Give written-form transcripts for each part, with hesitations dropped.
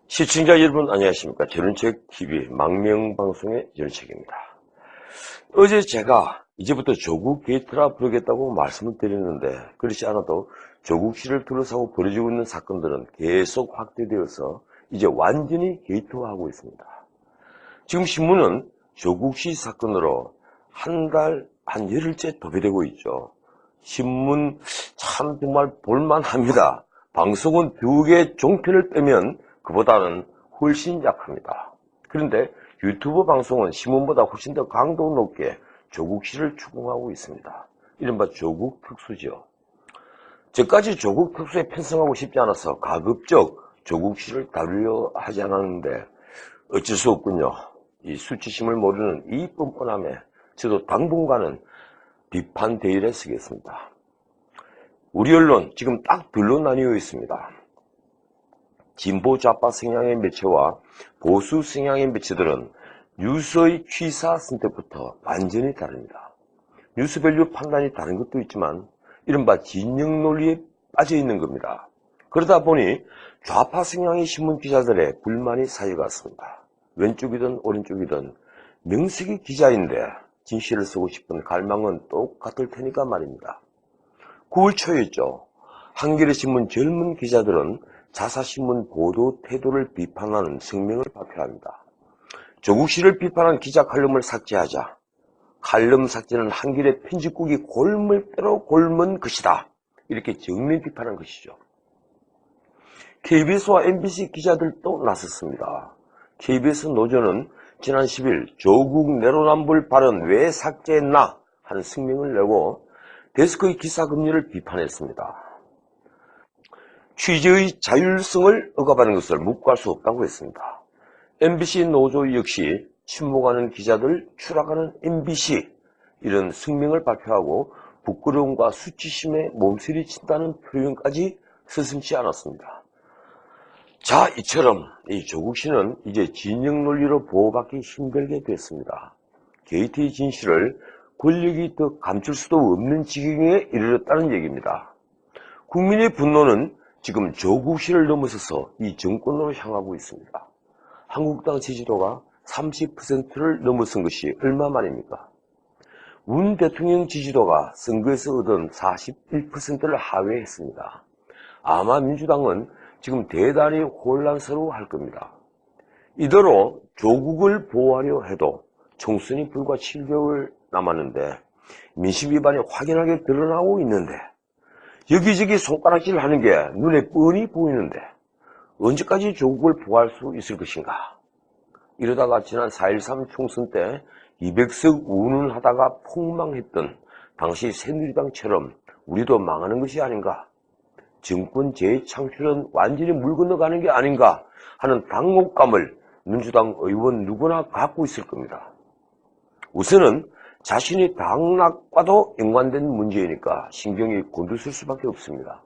시청자 여러분 안녕하십니까. 전원책TV 망명방송의 전원책입니다. 어제 제가 이제부터 조국 게이트라 부르겠다고 말씀을 드렸는데 그렇지 않아도 조국씨를 둘러싸고 벌어지고 있는 사건들은 계속 확대되어서 이제 완전히 게이트화하고 있습니다. 지금 신문은 조국씨 사건으로 한 열흘째 도배되고 있죠. 신문 참 정말 볼만합니다. 방송은 두 개 종편을 빼면 그보다는 훨씬 약합니다. 그런데 유튜브 방송은 신문보다 훨씬 더 강도 높게 조국씨를 추궁하고 있습니다. 이른바 조국 특수죠. 저까지 조국 특수에 편성하고 싶지 않아서 가급적 조국씨를 다루려 하지 않았는데 어쩔 수 없군요. 이 수치심을 모르는 이 뻔뻔함에 저도 당분간은 비판 대열에 서겠습니다. 우리 언론 지금 딱 둘로 나뉘어 있습니다. 진보 좌파 성향의 매체와 보수 성향의 매체들은 뉴스의 취사 선택부터 완전히 다릅니다. 뉴스 밸류 판단이 다른 것도 있지만 이른바 진영 논리에 빠져 있는 겁니다. 그러다 보니 좌파 성향의 신문 기자들의 불만이 쌓여갔습니다. 왼쪽이든 오른쪽이든 명색이 기자인데 진실을 쓰고 싶은 갈망은 똑같을 테니까 말입니다. 9월 초였죠. 한겨레 신문 젊은 기자들은 자사신문 보도 태도를 비판하는声明을 발표합니다. 조국씨를 비판한 기자 칼럼을 삭제하자. 칼럼 삭제는 한겨레 편집국이 골물대로 골문 것이다. 이렇게 정면 비판한 것이죠. KBS와 MBC 기자들도 나섰습니다. KBS 노조는 지난 10일 조국 내로남불 발언 왜 삭제했나 하는声明을 내고 데스크의 기사 금리를 비판했습니다. 취재의 자율성을 억압하는 것을 묵과할 수 없다고 했습니다. MBC 노조 역시 침묵하는 기자들 추락하는 MBC 이런声明을 발표하고 부끄러움과 수치심에 몸서리친다는 표현까지 서슴지 않았습니다. 자, 이처럼 이 조국씨는 이제 진영 논리로 보호받기 힘들게 됐습니다. 게이트의 진실을 권력이 더 감출 수도 없는 지경에 이르렀다는 얘기입니다. 국민의 분노는 지금 조국씨를 넘어서서 이 정권으로 향하고 있습니다. 한국당 지지도가 30%를 넘어선 것이 얼마 만입니까? 문 대통령 지지도가 선거에서 얻은 41%를 하회했습니다. 아마 민주당은 지금 대단히 혼란스러워할 겁니다. 이대로 조국을 보호하려 해도 총선이 불과 7개월 남았는데 민심 위반이 확연하게 드러나고 있는데 여기저기 손가락질 하는 게 눈에 뻔히 보이는데 언제까지 조국을 보호할 수 있을 것인가? 이러다가 지난 4.13 총선 때 200석 운운하다가 폭망했던 당시 새누리당처럼 우리도 망하는 것이 아닌가? 정권 재창출은 완전히 물 건너가는 게 아닌가 하는 당혹감을 민주당 의원 누구나 갖고 있을 겁니다. 우선은 자신이 당락과도 연관된 문제이니까 신경이 곤두설 수밖에 없습니다.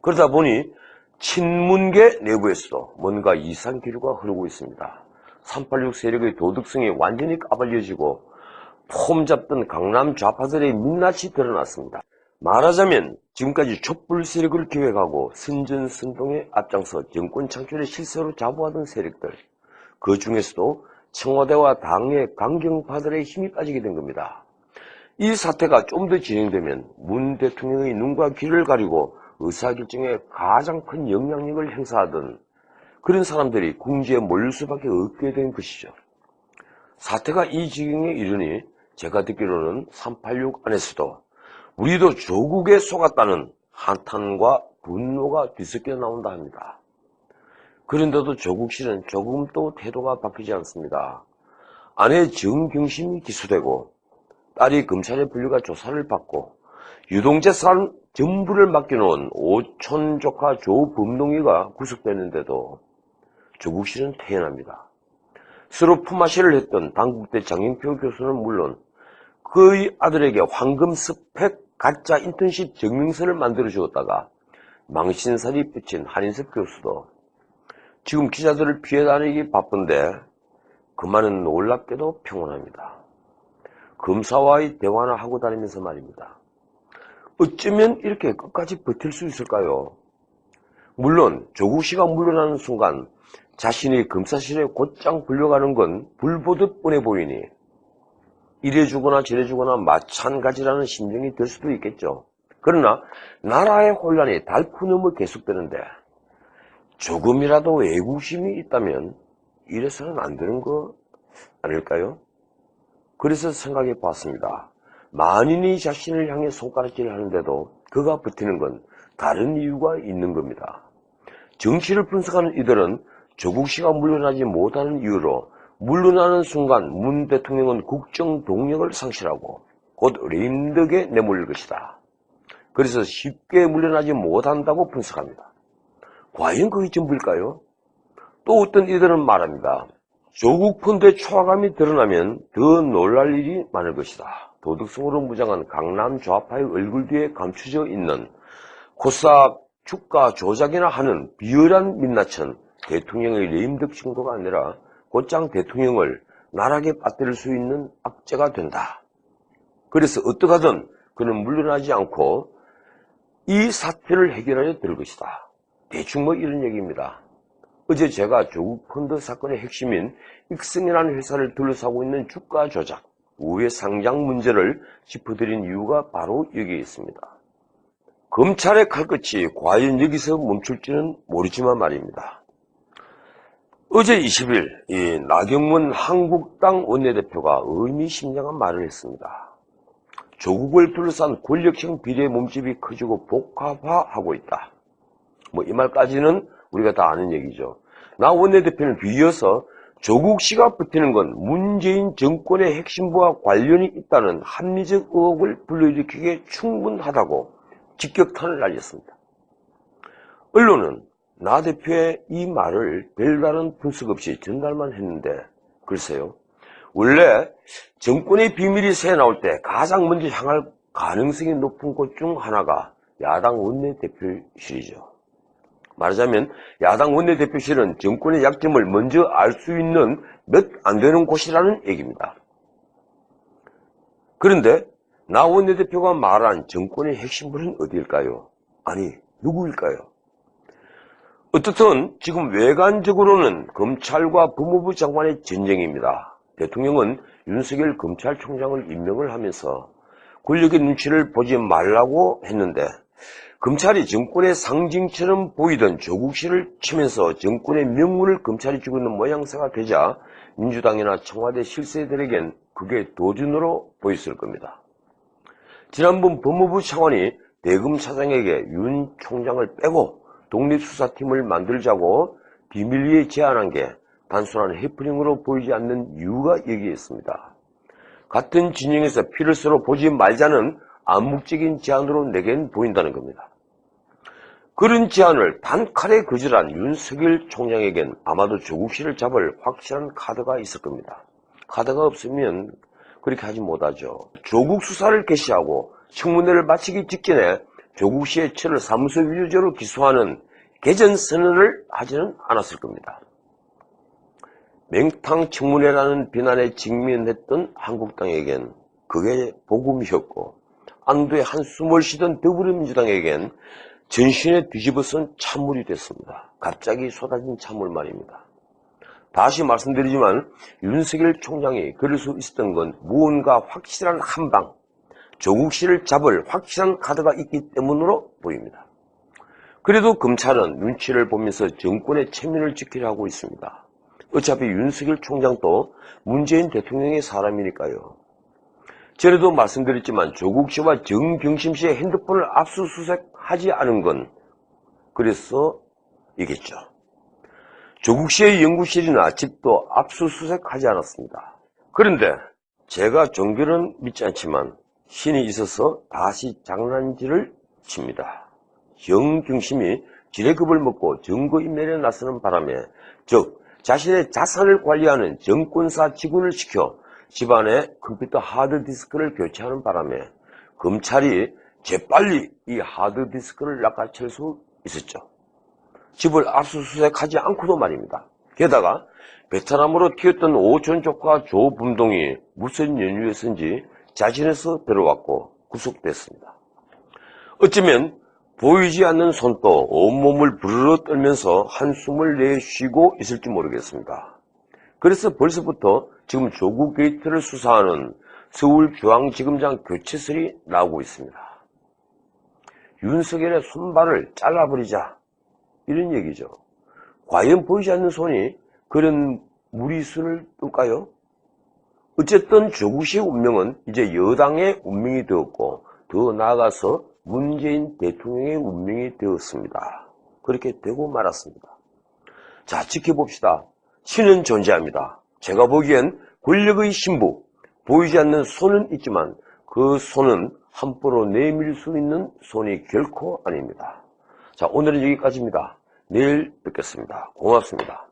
그러다 보니 친문계 내부에서도 뭔가 이상 기류가 흐르고 있습니다. 386 세력의 도덕성이 완전히 까발려지고 폼 잡던 강남 좌파들의 민낯이 드러났습니다. 말하자면 지금까지 촛불 세력을 기획하고 선전선동에 앞장서 정권 창출의 실세로 자부하던 세력들, 그 중에서도 청와대와 당의 강경파들의 힘이 빠지게 된 겁니다. 이 사태가 좀 더 진행되면 문 대통령의 눈과 귀를 가리고 의사결정에 가장 큰 영향력을 행사하던 그런 사람들이 궁지에 몰릴 수밖에 없게 된 것이죠. 사태가 이 지경에 이르니 제가 듣기로는 386 안에서도 우리도 조국에 속았다는 한탄과 분노가 뒤섞여 나온다 합니다. 그런데도 조국씨는 조금 또 태도가 바뀌지 않습니다. 아내 정경심이 기소되고 딸이 검찰에 불려가 조사를 받고 유동재산 전부를 맡겨놓은 오촌 조카 조범동이가 구속되는데도 조국씨는 태연합니다. 서로 품앗이를 했던 당국대 장영표 교수는 물론 그의 아들에게 황금 스펙 가짜 인턴십 증명서를 만들어 주었다가 망신살이 삐친 한인석 교수도 지금 기자들을 피해 다니기 바쁜데 그만은 놀랍게도 평온합니다. 검사와의 대화나 하고 다니면서 말입니다. 어쩌면 이렇게 끝까지 버틸 수 있을까요? 물론 조국 씨가 물러나는 순간 자신이 검사실에 곧장 불려가는 건 불보듯 뻔해 보이니 이래주거나 저래주거나 마찬가지라는 심정이 들 수도 있겠죠. 그러나 나라의 혼란이 달푸 넘어 계속되는데 조금이라도 애국심이 있다면 이래서는 안 되는 거 아닐까요? 그래서 생각해 봤습니다. 만인이 자신을 향해 손가락질을 하는데도 그가 버티는 건 다른 이유가 있는 겁니다. 정치를 분석하는 이들은 조국 씨가 물러나지 못하는 이유로 물러나는 순간 문 대통령은 국정 동력을 상실하고 곧 레임덕에 내몰릴 것이다. 그래서 쉽게 물러나지 못한다고 분석합니다. 과연 그게 전부일까요? 또 어떤 이들은 말합니다. 조국 펀드의 초화감이 드러나면 더 놀랄 일이 많을 것이다. 도덕성으로 무장한 강남 좌파의 얼굴 뒤에 감추져 있는 코스닥 주가 조작이나 하는 비열한 민낯은 대통령의 레임덕 정도가 아니라 곧장 대통령을 나락에 빠뜨릴 수 있는 악재가 된다. 그래서 어떡하든 그는 물러나지 않고 이 사태를 해결하려 들 것이다. 대충 뭐 이런 얘기입니다. 어제 제가 조국 펀드 사건의 핵심인 익성이라는 회사를 둘러싸고 있는 주가 조작, 우회 상장 문제를 짚어드린 이유가 바로 여기에 있습니다. 검찰의 칼끝이 과연 여기서 멈출지는 모르지만 말입니다. 어제 20일 나경원 한국당 원내대표가 의미심장한 말을 했습니다. 조국을 둘러싼 권력형 비리의 몸집이 커지고 복합화하고 있다. 뭐 이 말까지는 우리가 다 아는 얘기죠. 나 원내대표는 뒤이어서 조국 씨가 버티는 건 문재인 정권의 핵심부와 관련이 있다는 합리적 의혹을 불러일으키기에 충분하다고 직격탄을 날렸습니다. 언론은 나 대표의 이 말을 별다른 분석 없이 전달만 했는데 글쎄요. 원래 정권의 비밀이 새 나올 때 가장 먼저 향할 가능성이 높은 곳 중 하나가 야당 원내대표실이죠. 말하자면 야당 원내대표실은 정권의 약점을 먼저 알 수 있는 몇 안 되는 곳이라는 얘기입니다. 그런데 나 원내대표가 말한 정권의 핵심부는 어디일까요? 아니, 누구일까요? 어떻든 지금 외관적으로는 검찰과 법무부 장관의 전쟁입니다. 대통령은 윤석열 검찰총장을 임명을 하면서 권력의 눈치를 보지 말라고 했는데 검찰이 정권의 상징처럼 보이던 조국 씨를 치면서 정권의 명분을 검찰이 쥐고 있는 모양새가 되자 민주당이나 청와대 실세들에겐 그게 도준으로 보였을 겁니다. 지난번 법무부 차관이 대검 차장에게 윤 총장을 빼고 독립수사팀을 만들자고 비밀리에 제안한 게 단순한 해프닝으로 보이지 않는 이유가 여기에 있습니다. 같은 진영에서 피를 서로 보지 말자는 암묵적인 제안으로 내겐 보인다는 겁니다. 그런 제안을 단칼에 거절한 윤석열 총장에겐 아마도 조국 씨를 잡을 확실한 카드가 있을 겁니다. 카드가 없으면 그렇게 하지 못하죠. 조국 수사를 개시하고 청문회를 마치기 직전에 조국 씨의 처를 사무소 위조죄로 기소하는 개전 선언을 하지는 않았을 겁니다. 맹탕 청문회라는 비난에 직면했던 한국당에겐 그게 복음이었고 안도의 한숨을 쉬던 더불어민주당에겐 전신에 뒤집어쓴 찬물이 됐습니다. 갑자기 쏟아진 찬물 말입니다. 다시 말씀드리지만 윤석열 총장이 그럴 수 있었던 건 무언가 확실한 한방, 조국 씨를 잡을 확실한 카드가 있기 때문으로 보입니다. 그래도 검찰은 눈치를 보면서 정권의 체면을 지키려 하고 있습니다. 어차피 윤석열 총장도 문재인 대통령의 사람이니까요. 전에도 말씀드렸지만 조국 씨와 정경심 씨의 핸드폰을 압수수색하지 않은 건 그래서 이겠죠. 조국 씨의 연구실이나 집도 압수수색하지 않았습니다. 그런데 제가 종교는 믿지 않지만 신이 있어서 다시 장난질을 칩니다. 정경심이 지뢰급을 먹고 증거인멸에 나서는 바람에 즉 자신의 자산을 관리하는 정권사 직원을 시켜 집안에 컴퓨터 하드디스크를 교체하는 바람에 검찰이 재빨리 이 하드디스크를 낚아챌 수 있었죠. 집을 압수수색하지 않고도 말입니다. 게다가 베트남으로 튀었던 오촌 조카 조범동이 무슨 연유였는지 자진해서 들어왔고 구속됐습니다. 어쩌면 보이지 않는 손도 온몸을 부르르 떨면서 한숨을 내쉬고 있을지 모르겠습니다. 그래서 벌써부터 지금 조국 게이트를 수사하는 서울중앙지검장 교체설이 나오고 있습니다. 윤석열의 손발을 잘라버리자, 이런 얘기죠. 과연 보이지 않는 손이 그런 무리수를 뜰까요? 어쨌든 조국 씨의 운명은 이제 여당의 운명이 되었고, 더 나아가서 문재인 대통령의 운명이 되었습니다. 그렇게 되고 말았습니다. 자, 지켜봅시다. 신은 존재합니다. 제가 보기엔 권력의 신부, 보이지 않는 손은 있지만 그 손은 함부로 내밀 수 있는 손이 결코 아닙니다. 자, 오늘은 여기까지입니다. 내일 뵙겠습니다. 고맙습니다.